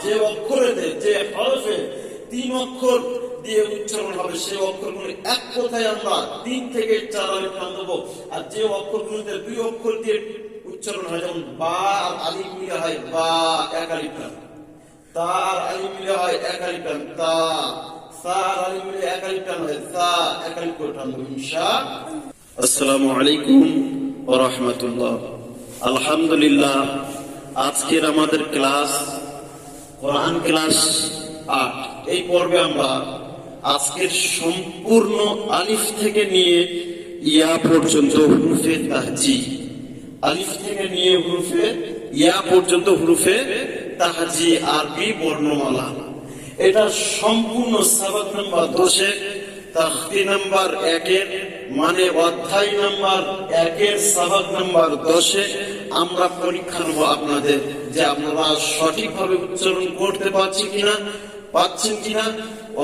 যে অক্ষরেতে, যে হরফে 3 অক্ষর দিয়ে উচ্চারণ হবে, সেই অক্ষরগুলো এক কথায় আমরা 3 থেকে 4 আলিফ টান দেবো। আর যে অক্ষরগুলোতে 2 অক্ষর দিয়ে উচ্চারণ হয়, যেমন বা আর আলিফ মিলে হয় বা, 1 আলিফ টান, তা আর আলিফ মিলে হয় 1 আলিফ টান, তা, সা আর আলিফ মিলে 1 আলিফ টান হয় সা, 1 আলিফ করে টান দেবো ইনশাআল্লাহ। আসসালামু আলাইকুম ওয়া রাহমাতুল্লাহ। আলহামদুলিল্লাহ, আজকের আমাদের ক্লাস কোরআন ক্লাস 8। এই পর্বে আমরা আজকের সম্পূর্ণ আলিফ থেকে নিয়ে ইয়া পর্যন্ত হুরুফে তাহজি, আলিফ থেকে নিয়ে হুরুফে ইয়া পর্যন্ত হুরুফে তাহজি আরবি বর্ণমালা, এটা সম্পূর্ণ সাবাক নাম্বার 10-এ, তাখতি নাম্বার 1-এর, মানে অধ্যায় নাম্বার 1-এর সাবাক নাম্বার 10-এ আমরা পরীক্ষা নেব আপনাদের, যে আপনারা সঠিকভাবে উচ্চারণ করতে পারছেন কিনা,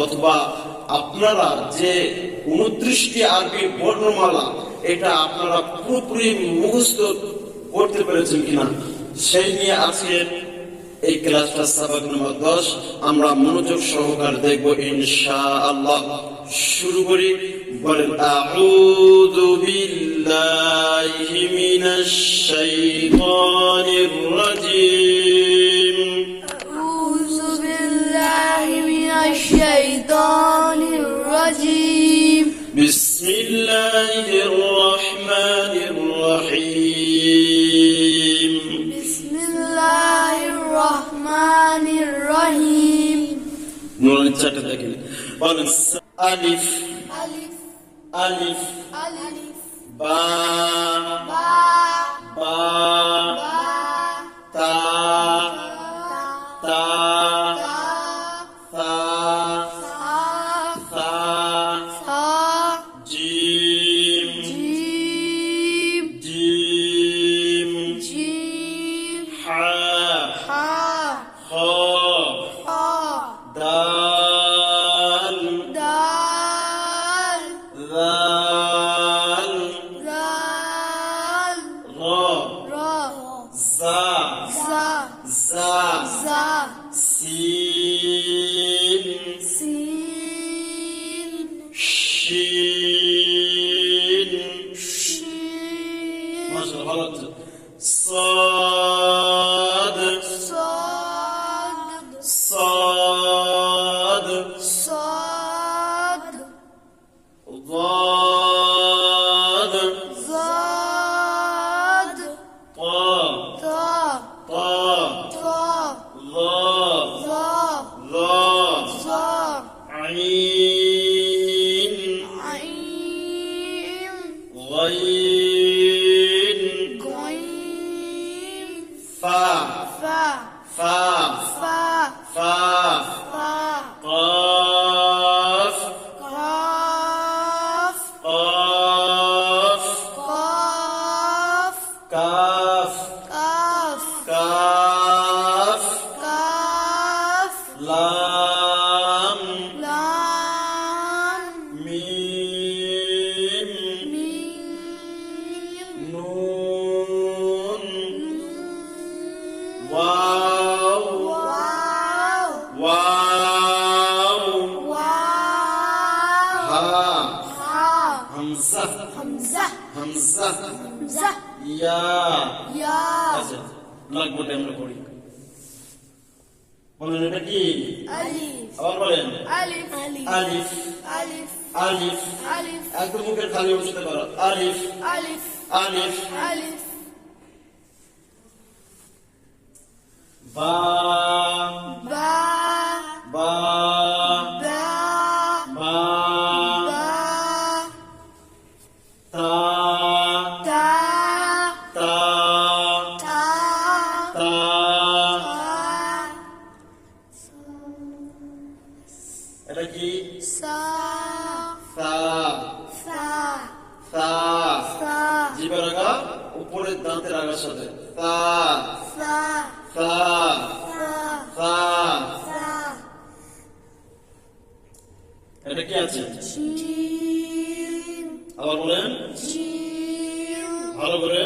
অথবা আপনারা যে 29টি আরবি বর্ণমালা এটা আপনারা পুরোপুরি মুখস্থ করতে পেরেছেন কিনা, সেই নিয়ে আজকের এই ক্লাসটা সাবাক নাম্বার 10 আমরা মনোযোগ সহকারে দেখব ইনশাআল্লাহ। শুরু করি, বলেন আউযু বিল্লাহি মিনাশ শাইতানির রাজিম। আউযু বিল্লাহি মিনাশ শাইতানির রাজিম। বিসমিল্লাহির রহমানির রহিম। বিসমিল্লাহির রহমানির রহিম। নুনের চারটা দেখেন, বলেন আলিফ, আলিফ, আলিফ, আলিফ, বা, বা, বা, বা, তা, তা, তা, সা, সা, সা, সা, জিম, জিম, জিম, জিম, হা, হা, খ, হা, দাল, দাল, দাল, দাল, র, র, জা, জা, জা, জা, সিন, সিন, শিন, শিন, মাশাআল্লাহ ভালো হচ্ছে, সাদ, صاد، সাদ, صاد، ضاد، ضاد، طا، طا، طا، طا، ظا، ظا، ظا، ظا، عين، عين، غين، غين، فا، فا، فا، فا، فا، فا، قاف، قاف، قاف، قاف، كاف، قاف، كاف، قاف، لام، لام، ميم، ميم، نون، نون، واو، واو، واو، واو، ها، ها، همزة، همزة، همزة، همزة، يا। يا، আচ্ছা, লাগবে আমরা পড়ি, বলেন এটা কি? ألف، আবার বলেন ألف، আলিফ, ألف، আলিফ, ألف، একদম মুখের খালি বসতে পারো, আলিফ, ألف، আলিফ, ألف، বা, با، বা, با، বা, با، তা, تا، তা, تا، তা, এটা কি? সা, সা, সা, সা, সা, জিভের আগা উপরের দাঁতের আগার সাথে, সা, সা, সা, সা, সা, সা, এটা কি আছে? জিম, আবার বলেন জিম, ভালো করে,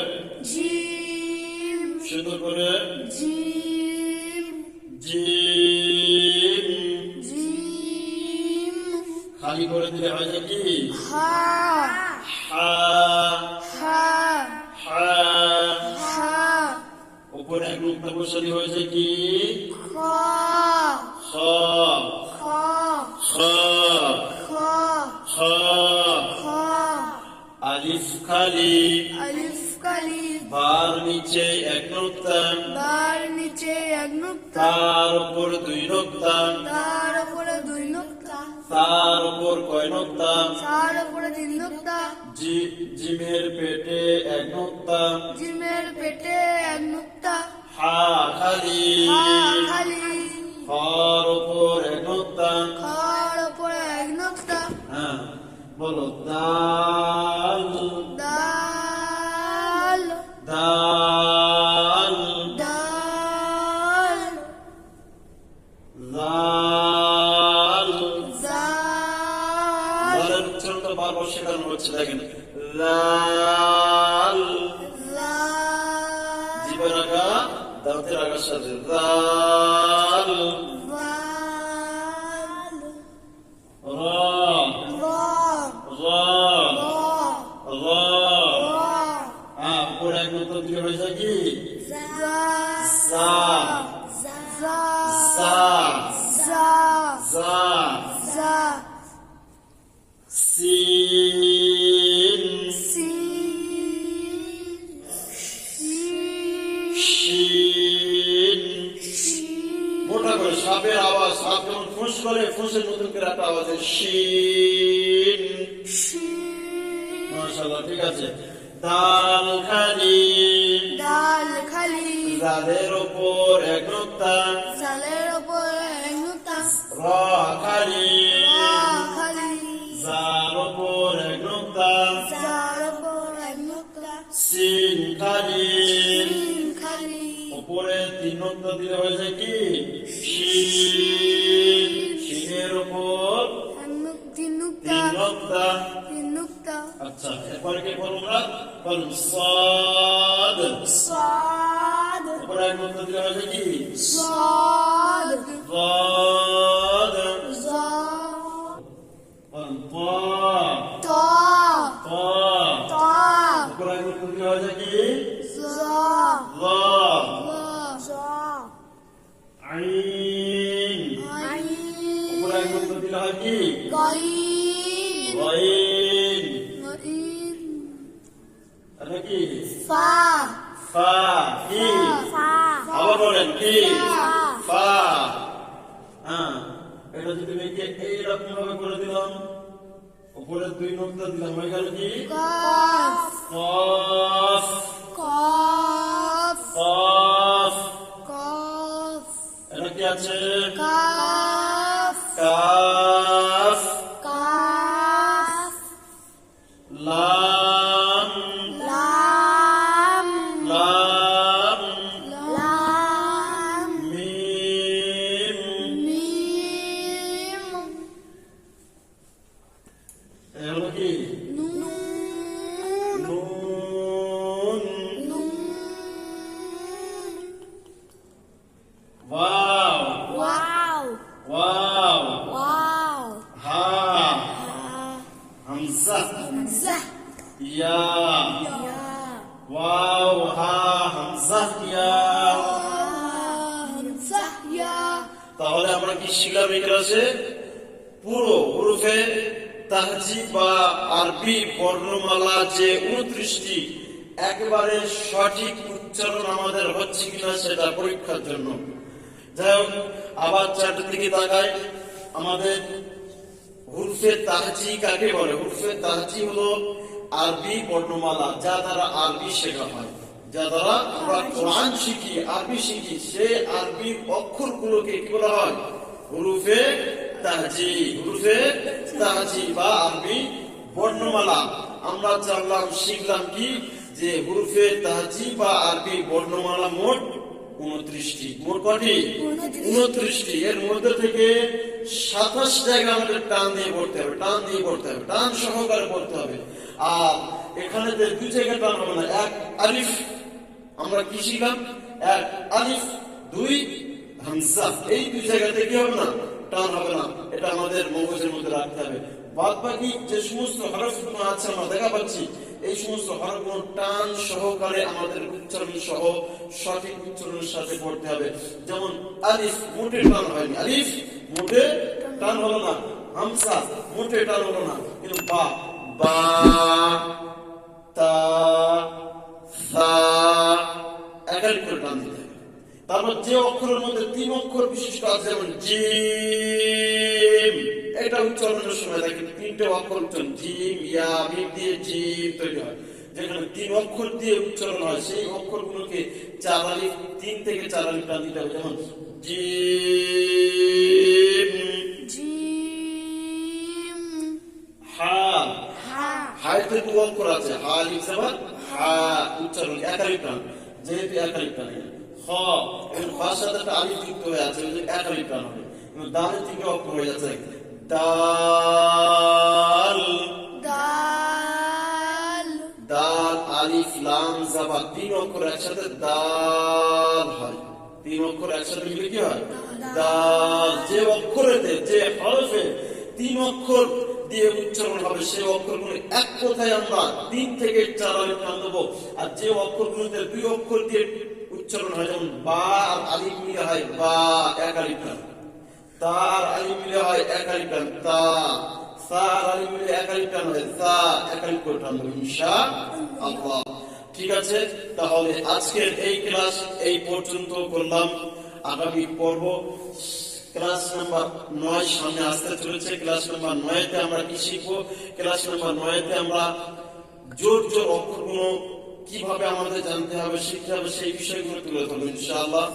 জিম, সুন্দর করে, জিম, জিম, খালি করে দিলে হয় যে কি হা হা হা হা হা উপরে এক নুক্তা বসালি হয়েছে কি খ খ খ খ খ খ খ আলিফ খালি আলিফ কালি বার নিচে এক নুক্তা বার নিচে এক নুক্তা তার উপর দুই নুক্তা তার উপরে দুই নুক্তা তার উপর কয় নুক্তা তার উপরে তিন নুক্তা জিমের পেটে এক নুক্তা জিমের পেটে এক নুক্তা হা খালি হা খালি হর উপর এক নুক্তা খার উপরে এক নুক্তা হ্যাঁ বলো দাল দাল দাল দাল লাল জাল লালের উচ্চারণটা বারবার শেখানো হচ্ছে দেখেন লাল লাল জীবের আগা দাঁতের আগার সাথে লাল ভাল রা রা রা রা রা রা হ্যাঁ উপরে এক নুক্তা দিলে হয়েছে কি জা জা জা জা জা জা জা সিন সিন শিন মোটা করে সাপের আওয়াজ সাপ যেমন ফুঁস করে ফুঁসের মতন করে একটা আওয়াজ শিন মাশাআল্লাহ ঠিক আছে দাল খালি ডাল খালি জালের উপর এক নুক্তা জালের উপরে এক নুক্তা রা খালি রা খালি জাল উপর এক নুক্তা জার উপরে এক নুক্তা সিন খালি সিন খালি উপরে তিন নুক্তা দিলে হয়েছে কি শিন শিনের উপর তিন নুক্তা তিন নুক্তা তিন নুক্তা আচ্ছা এরপরে কি বলবো আমরা বলুন সাদ সাদ উপরে এক নুক্তা দিলে হয়েছে কি সাদ সাদ জা বলুন তা তা তা উপরে এক নুক্তা দিলে হয়েছে কি জা লা জা আইন আইন উপরে এক নুক্তা দিলে হয় কি গাইন গাইন গাইন এটা কি ফা ফা কি ফা আবার বলেন কি ফা। ফা হ্যাঁ এটা যদি মেয়েকে এইরকম ভাবে করে দিলাম উপরে দুই নুক্তা দিলাম হয়ে গেল কি কাফ কফ কফ কফ কফ এটা কি আছে কাফ কাফ কাফ লাম লাম লাম লাম মিম মিম এটা হলো কি নুন নুন নুন ওয়াও ওয়াও ওয়াও ওয়াও হা হা হামজা হামজা ইয়া ইয়া ওয়াও হা হামজা ইয়া হামজা ইয়া তাহলে আমরা কি শিখলাম এই ক্লাসে পুরো হুরুফে তাহজিব বা আরবি বর্ণমালা যে 29টি একেবারে সঠিক উচ্চারণ আমাদের হচ্ছে কিনা সেটা পরীক্ষার জন্য যাই হোক আবার চারটার দিকে তাকাই আমাদের হুরফে তাহজি কাকে বলে হুরফে তাহজি হলো আরবি বর্ণমালা যা দ্বারা আরবি শেখা হয় যা দ্বারা আমরা কোরআন শিখি আরবি শিখি সেই আরবির অক্ষরগুলোকে কি বলা হয় হুরুফে তাহজি হুরুফে তাহজি বা আরবি বর্ণমালা আমরা জানলাম শিখলাম কি যে হুরুফে তাহজি বা আরবি বর্ণমালা মোট 29টি মোট কয়টি 29টি এর মধ্যে থেকে 27 জায়গা আমাদের টান দিয়ে পড়তে হবে টান দিয়ে পড়তে হবে টান সহকারে পড়তে হবে আর এখানে যে দুই জায়গায় টান হবে না এক আলিফ আমরা কি শিখলাম এক আলিফ দুই হামজা, এই দুই জায়গাতে কি হবে না, টান হবে না। এটা আমাদের মগজের মধ্যে রাখতে হবে। বাদ বাকি যে সমস্ত হরফগুলো আছে আমরা দেখা পাচ্ছি, এই সমস্ত হরফগুলো টান সহকারে আমাদের উচ্চারণ সহ সঠিক উচ্চারণের সাথে পড়তে হবে। যেমন আলিফ মোটে টান হয়নি, আলিফ মোটে টান হলো না, হামজা মোটে টান হলো না, কিন্তু বা, বা, তা, সা একাধিক করে টান দিতে হবে। তারপর যে অক্ষরের মধ্যে 3 অক্ষর বিশিষ্ট আছে, যেমন জিম, এটা উচ্চারণের সময় দেখেন 3টে অক্ষর উচ্চারণ, জিম, ইয়া, মিম দিয়ে জিম তৈরি হয়। যেখানে 3 অক্ষর দিয়ে উচ্চারণ হয়, সেই অক্ষরগুলোকে 4 আলিফ, 3 থেকে 4 আলিফ টান দিতে হবে। যেমন জিম, জিম, হা, হা, হাইতে 2 অক্ষর আছে, হা আলিফ জবর হা, উচ্চারণ একালিফ টান, যেহেতু একালিফ টান। খ, এবং খার সাথে একটা আলিফ যুক্ত হয়ে আছে, ওই যে একালিফ টান হবে। এবং দালের 3টে অক্ষর হয়ে যাচ্ছে, দাল, দাল, দাল, আলিফ, লাম, জাবা, 3 অক্ষর একসাথে দাল হয়। 3 অক্ষর একসাথে মিলে কি হয়, দাল। যে অক্ষরেতে, যে হরফে 3 অক্ষর দিয়ে উচ্চারণ হবে, সেই অক্ষরগুলো এক কথায় আমরা 3 থেকে 4 আলিফ টান দেবো। আর যে অক্ষরগুলোতে 2 অক্ষর দিয়ে উচ্চারণ হয়, যেমন বা আর আলিফ মিলে হয় বা, এক আলিফ টান। তা আর আলিফ মিলে হয় এক আলিফ টান, তা। সা আর আলিফ মিলে এক আলিফ টান হয়, সা, এক আলিফ করে টান দেবো ইনশাআল্লাহ। ঠিক আছে, তাহলে আজকের এই ক্লাস এই পর্যন্ত করলাম। আগামী পর্ব ক্লাস নাম্বার 9 সামনে আসতে চলেছে। ক্লাস নাম্বার 9 তে আমরা কি শিখবো? ক্লাস নাম্বার 9 তে আমরা জোর জোর অক্ষরগুলো কিভাবে আমাদের জানতে হবে, শিখতে হবে, সেই বিষয়গুলো তুলে ধরবো ইনশাআল্লাহ।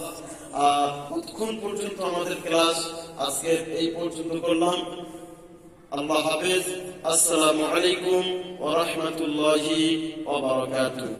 আর কতক্ষণ পর্যন্ত আমাদের ক্লাস আজকে এই পর্যন্ত করলাম। আল্লাহ হাফেজ, আসসালামু আলাইকুম ওয়া রাহমাতুল্লাহি ওয়া বারাকাতুহু।